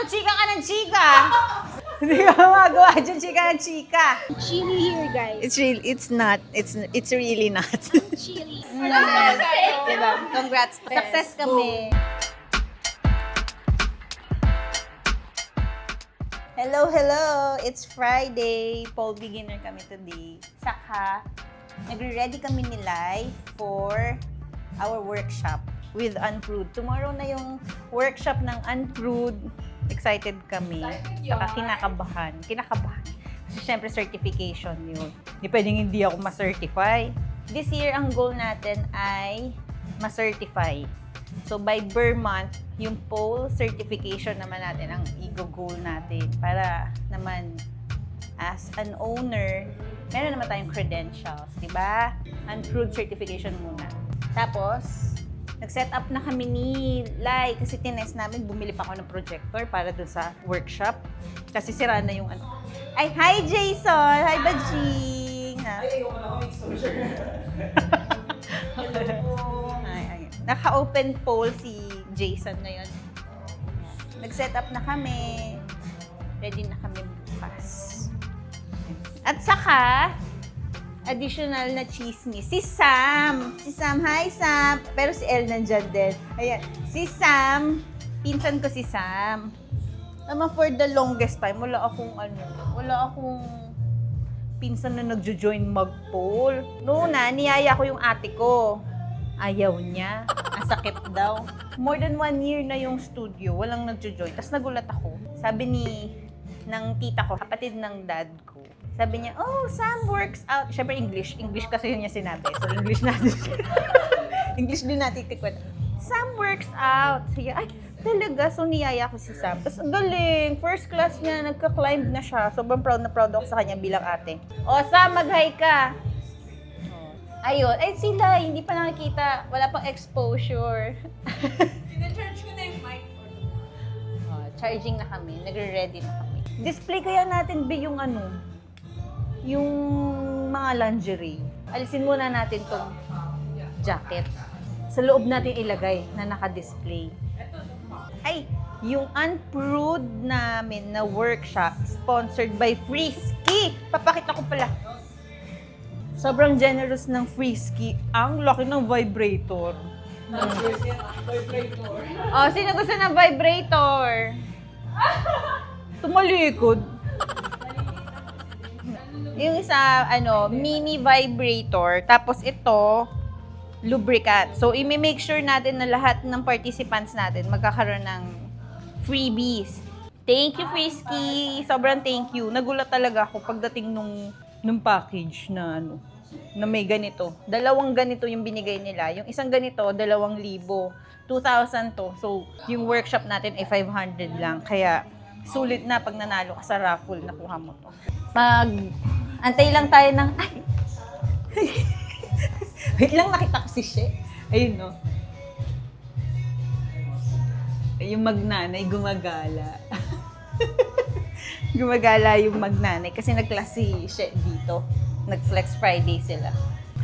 chika ka ng chika. Hindi ka magawa dyan, chika ng chika. Chili here, guys. It's not. It's really not. Chili. Diba? Congrats. Success kami. Hello, hello! It's Friday. Pole beginner kami today. Saka, nagre-ready kami ni Lai for our workshop with Unprude. Tomorrow na yung workshop ng Unprude. Excited kami. Saka kinakabahan. Kasi syempre certification yun. Hindi pwedeng hindi ako ma-certify. This year, ang goal natin ay ma-certify. So, by per month, yung pole certification naman natin ang i-goal natin para naman as an owner, meron naman tayong credentials, di ba? Unprude certification muna. Tapos, nag-set up na kami ni Lai kasi tinest namin, bumili pa ako ng projector para dun sa workshop. Kasi sira na yung ano. Ay, hi Jason! Hi Bajing! Ay, ayaw ko na kami exposure. Naka-open poll si Jason ngayon. Nag-set up na kami. Ready na kami bukas. At saka, additional na chismis. Si Sam, hi Sam. Pero si Elle nandyan din. Ayan. Si Sam, pinsan ko si Sam. Naman for the longest time, wala akong pinsan na nagjo-join mag-poll. Noona, niyaya ko yung ate ko. Ayaw niya. Ang sakit daw. More than 1 year na yung studio, walang nagjo-join. Tapos nagulat ako. Sabi ng tita ko, kapatid ng dad ko. Sabi niya, oh, Sam works out. Siyempre English. English kasi yun niya sinabi. So English natin. English din natin tikwet. Sam works out. Sige, ay, talaga. So niyaya ko si Sam. Tapos galing. First class niya, nagka-climb na siya. Sobrang proud na proud ako sa kanya bilang ate. Oh, Sam, mag-hi ka. Ayun. Ay, sila, hindi pa nakikita. Wala pang exposure. Ina-charge ko na yung mic. Charging na kami. Nagre-ready na kami. Display kaya natin, B, yung ano, yung mga lingerie. Alisin muna natin tong jacket. Sa loob natin ilagay na naka-display. Ay, yung Unprude namin na workshop sponsored by Frisky. Papakita ko pala. Sobrang generous ng Frisky. Ang laki ng vibrator. Vibrator. Oh, sino gusto ng vibrator? Tumalikod. Yung isa, mini vibrator. Tapos ito, lubricant. So, i-make sure natin na lahat ng participants natin magkakaroon ng freebies. Thank you, Frisky. Sobrang thank you. Nagulat talaga ako pagdating nung package na na may ganito. 2 ganito yung binigay nila. Yung isang ganito, 2,000. 2,000 to. So, yung workshop natin ay 500 lang. Kaya, sulit na pag nanalo ka sa raffle, nakuha mo to. Antay lang tayo ng, ay! Wait lang, nakita ko si She. Ayun, no? Yung magnanay, gumagala. Gumagala yung magnanay kasi nag-class si She dito. Nag-Flex Friday sila.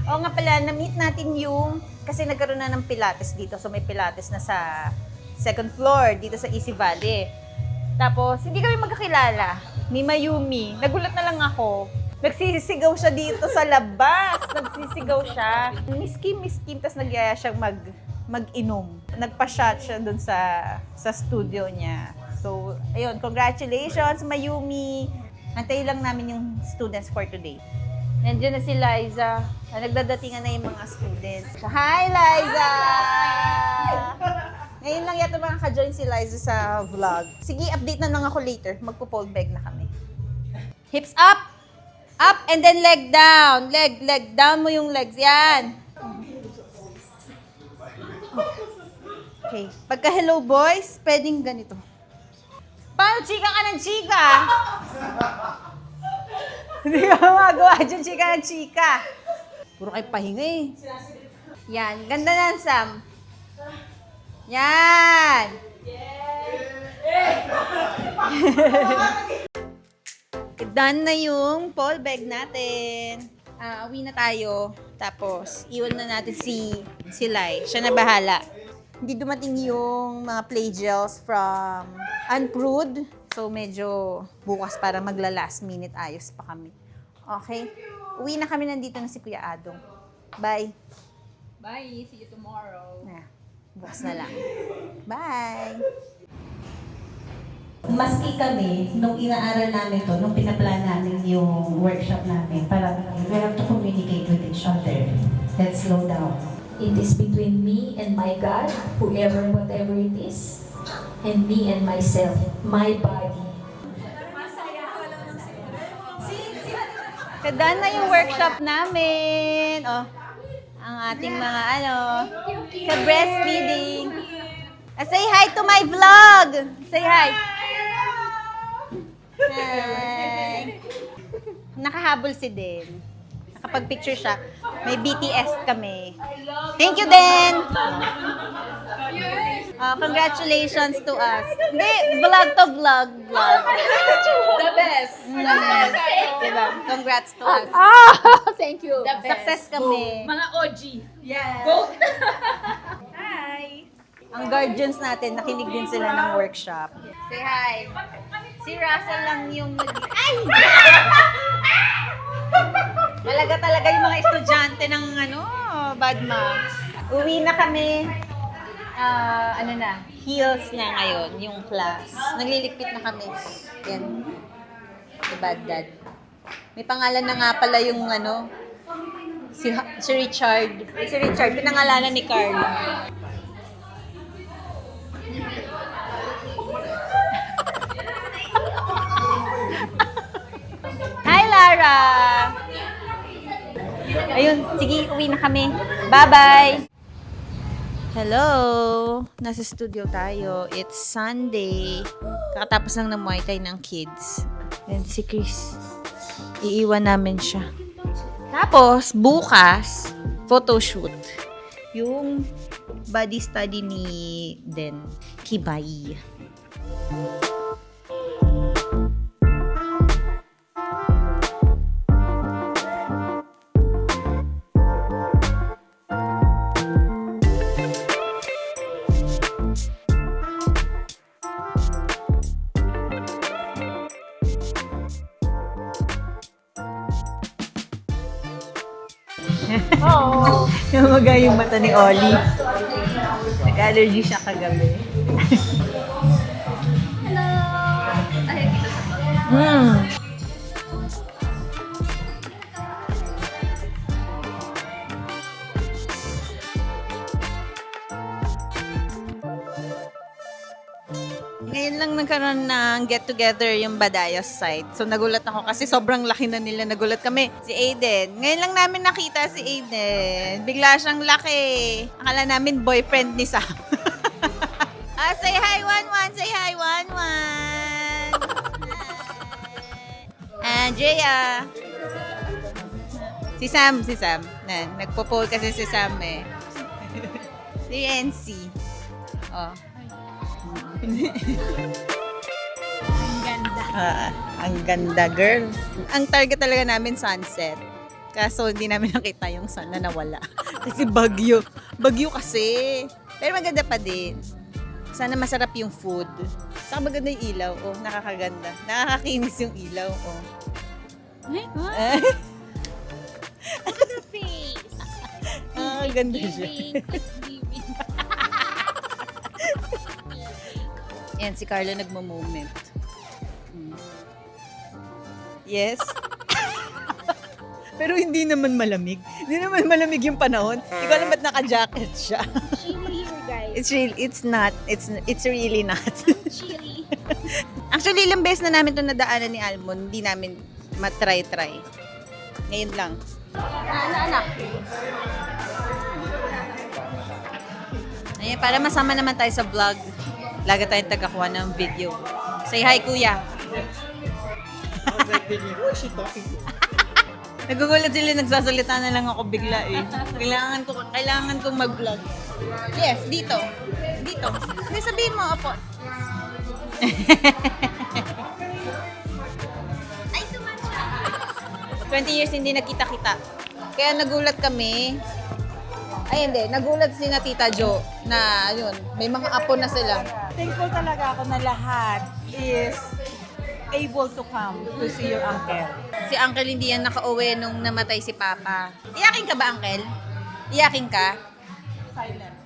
Oo nga pala, na-meet natin yung, kasi nagkaroon na ng Pilates dito. So may Pilates na sa second floor, dito sa Easy Valley. Tapos, hindi kami magkakilala. Ni Mayumi. Nagulat na lang ako. Nagsisigaw siya dito sa labas. Nagsisigaw siya. Miss Kim. Tapos nagyaya siyang mag-inom. Nagpa-shot siya dun sa studio niya. So, ayun, congratulations, Mayumi. Antay lang namin yung students for today. Nandiyan na si Liza. Nagdadatingan na yung mga students. Hi, Liza! Ngayon lang yata makaka-join si Liza sa vlog. Sige, update na lang ako later. Magpo-pole bag na kami. Hips up! Up and then leg down. Leg down mo yung legs. Yan. Okay. Pagka hello boys, pwedeng ganito. Paano chika ka ng chika? Hindi ka magawa dyan, chika ng chika. Puro kayo pahinga eh. Yan. Ganda na, Sam. Yan. Done na yung pole bag natin. Uwi na tayo. Tapos, iwan na natin si Lai. Siya na bahala. hindi dumating yung mga play gels from Unprude. So, medyo bukas para magla-last minute ayos pa kami. Okay? Uwi na kami, nandito na si Kuya Adong. Bye. Bye. See you tomorrow. Bukas na lang. Bye! Maski kami, nung inaaral namin to, nung pinaplan namin yung workshop namin, parang we have to communicate with each other. Let's slow down. It is between me and my God, whoever, whatever it is, and me and myself, my body. Kadaan na yung workshop namin. Oh, ang ating mga ka-breastfeeding. Say hi to my vlog! Say hi! Hi! Nakahabol si Den. Nakapag-picture siya. May BTS kami. Thank you, Den! Congratulations to us. Hindi, vlog to vlog. The best. Diba? Congrats to us. Thank you. The best. Success kami. Mga OG. Yes. Go. Hi! Ang guardians natin, nakinig din sila ng workshop. Say hi. Si Russell lang yung Ay! Talaga yung mga estudyante ng bad moms. Uwi na kami. Heels na ngayon, yung class. Nagliligpit na kami. Yan. Si Bad Dad. May pangalan na nga pala yung si Richard. Si Richard, pinangalanan ni Carla. Hi, Lara! Ayun, sige, uwi na kami. Bye-bye! Hello! Nasa studio tayo. It's Sunday. Kakatapos lang ng Muay Thai ng kids. And si Chris, iiwan namin siya. Tapos, bukas, photoshoot. Yung body study ni Den Kibay. Namaga yung mata ni Ollie. Nag-allergy siya kagabi. Hello! Ngayon lang nagkaroon ng get-together yung Badayas site. So nagulat ako kasi sobrang laki na nila. Nagulat kami. Si Aiden. Ngayon lang namin nakita si Aiden. Bigla siyang laki. Akala namin boyfriend ni Sam. Say hi, Wanwan! Say hi, Wanwan! Andrea! Si Sam. Nagpo-poll kasi si Sam eh. Si NC. Oh. Ang ganda, girl. Ang target talaga namin, sunset. Kaso hindi namin nakita yung sun na nawala. Kasi bagyo. Bagyo kasi. Pero maganda pa din. Sana masarap yung food. Saka maganda yung ilaw. Oh, nakakaganda. Nakakakinis yung ilaw. Oh. Look at the face. Ganda siya. Yan, si Carla nagmo-moment. Yes. Pero hindi naman malamig. Hindi naman malamig yung panahon. Hindi ko alam ba't naka-jacket siya. Chilly here, guys. It's really not. Chilly. Actually, ilang beses na namin ito nadaanan ni Almond. Hindi namin matry-try. Ngayon lang. Anak. Ayan, para masama naman tayo sa vlog. Lagi tayong tagakuha ng video. Say hi, kuya. Nagugulat sila, nagsasalita na lang ako bigla eh. Kailangan kong mag-vlog. Yes, dito. Hindi, sabihin mo, opo. Ay, tumansya. 20 years hindi nakita-kita. Kaya nagulat kami. Ay, hindi. Nagulat si na Tita Jo na, yun, may mga apo na sila. Thankful talaga ako na lahat is able to come to see your uncle. Si Uncle hindi yan nakauwi nung namatay si Papa. Iyakin ka ba, Uncle? Iyakin ka? Silent.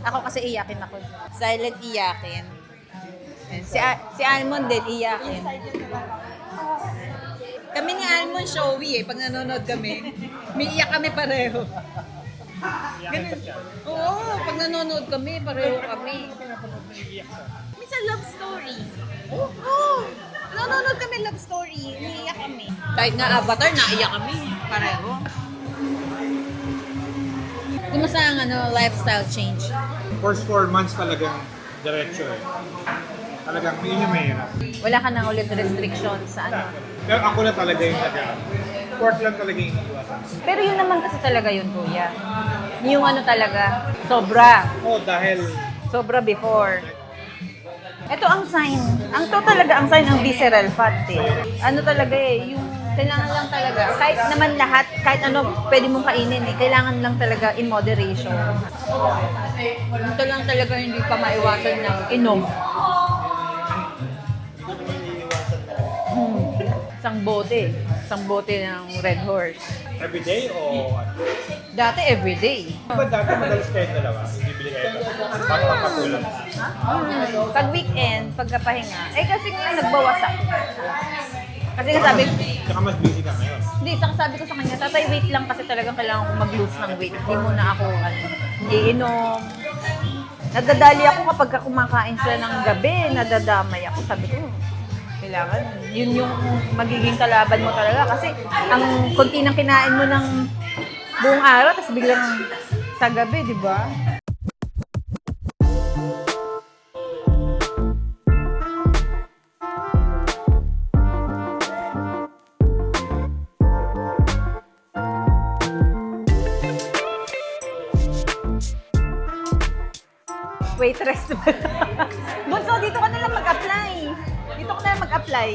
Ako kasi iyakin ako. Silent iyakin. Si Almond din iyakin. Kami ni Almond showy pag nanonood kami. May iyak kami pareho. Ganun. Oo, pag nanonood kami, pareho kami. Minsan love story. Oo. Nanonood kami love story. Umiiyak kami. Kahit nga Avatar, naiyak kami. Pareho. Kumusta ang lifestyle change? First 4 months talagang diretso eh. Talagang yun yung mahirap. Wala ka nang ulit restriction sa ano. Pero ako na talaga yung pork lang talaga yung iniiwasan. Pero yun naman kasi talaga yun, kuya. Yung ano talaga, sobra. Oh, dahil Sobra before. Ito ang sign. Ang to talaga ang sign ng visceral fat eh. Ano talaga eh, yung kailangan lang talaga, kahit naman lahat, kahit ano pwede mong kainin eh, kailangan lang talaga in moderation. Ito lang talaga hindi pa maiwasan ng inom. Isang bote ng Red Horse. everyday o ano? Dati everyday. Diba dati madalas kayong dalawa? Bibili kayo pagpapatulang. Pag weekend, pagkapahinga, kasi ngayon nagbawas ako. Kasi nga sabi, Tsaka mas busy ka ngayon. hindi, sabi ko sa kanya, tatay, wait lang kasi talagang kailangan ko mag-lose ng weight. Hindi muna ako, iinom. Nadadali ako kapag kumakain sila ng gabi, nadadamay ako. Sabi ko, kailangan, yun yung magiging kalaban mo talaga. Kasi ang konti ng kinain mo ng buong araw, tapos biglang sa gabi, di ba? Waitress. Bunso, dito ka na lang mag-apply. Dito ka na lang mag-apply.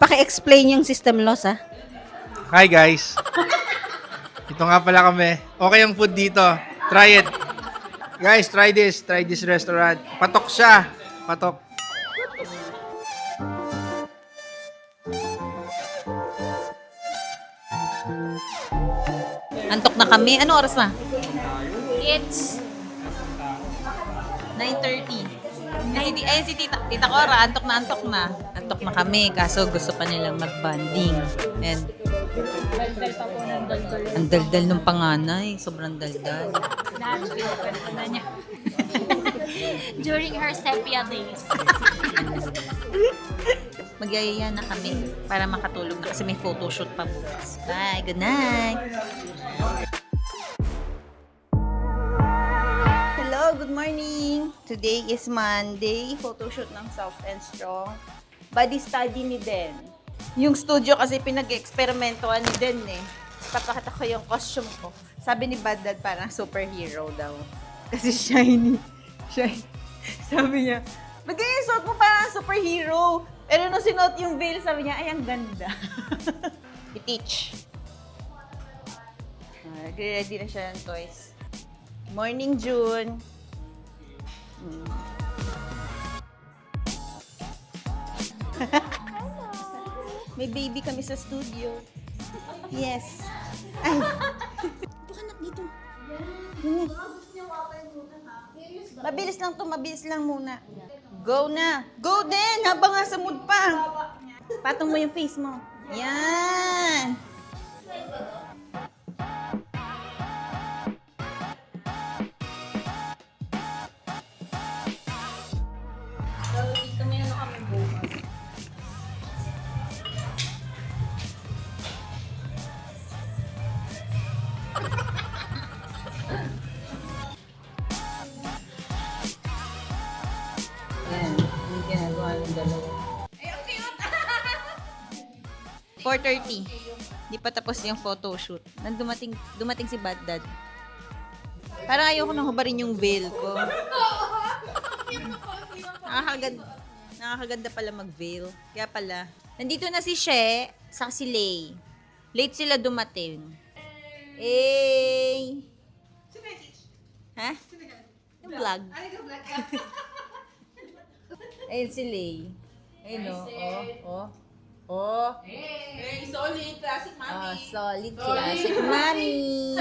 Paki-explain yung system loss, ha? Hi guys. Ito nga pala kami. Okay ang food dito. Try it. Guys, try this. Try this restaurant. Patok siya. Patok. Antok na kami. Ano oras na? It's 9:30. Si Tita Cora, antok na. Antok na kami, kaso gusto pa nilang mag-bonding. And ang daldal ng panganay. Sobrang daldal. during her sepia days. Magyayaya na kami para makatulog na kasi may photoshoot pa bukas. Bye, good night! Hello, good morning! Today is Monday, photoshoot ng Soft and Strong. Body study ni Den. Yung studio kasi pinag-eksperimentoan ni Den eh. Papakita ko yung costume ko. Sabi ni Bad Dad parang superhero daw. Kasi shiny. Sabi niya, bagay yung suot mo parang superhero. Pero nung sinuot yung veil, sabi niya, ay, ang ganda. I-teach. Ready na siya ng toys. Morning, June. May baby kami sa studio. Yes. Ay. Buka na dito. Yun. Mabilis lang muna. Go na. Go din! Habang nga sa mood pa. Patong mo yung face mo. Yan! Ayan, yung ginagawa ng dalawa. 4:30. Di pa tapos yung photoshoot. Dumating si Bad Dad. Parang ayoko nang hubarin yung veil ko. Nakakaganda pala mag-veil. Kaya pala. Nandito na si She, saka si Lay. Late sila dumating. Eh. Ha? Yung vlog. Ayun si Lay. Ayun o. Oh. Oh. Hey, solid, classic Oh, solid classic mommy.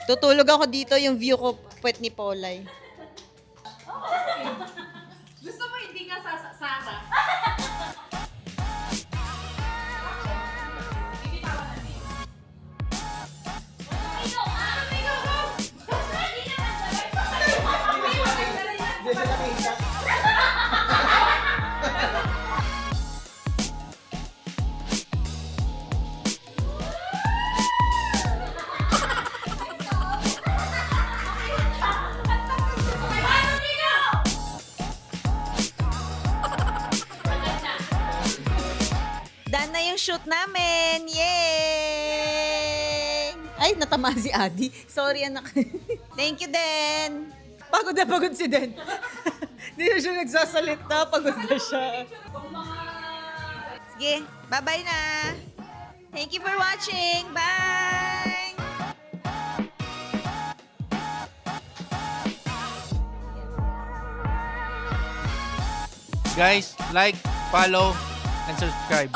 Tutulog ako dito yung view ko puwet ni Polay. Gusto mo hindi nga sasama? Done na yung shoot namin! Yay! Ay, natama si Adi. Sorry, anak. Thank you, Den. Pagod na pagod si Den. Hindi na siya nagsasalita. Pagod na siya. Sige, bye-bye na. Thank you for watching. Bye! Guys, like, follow, and subscribe.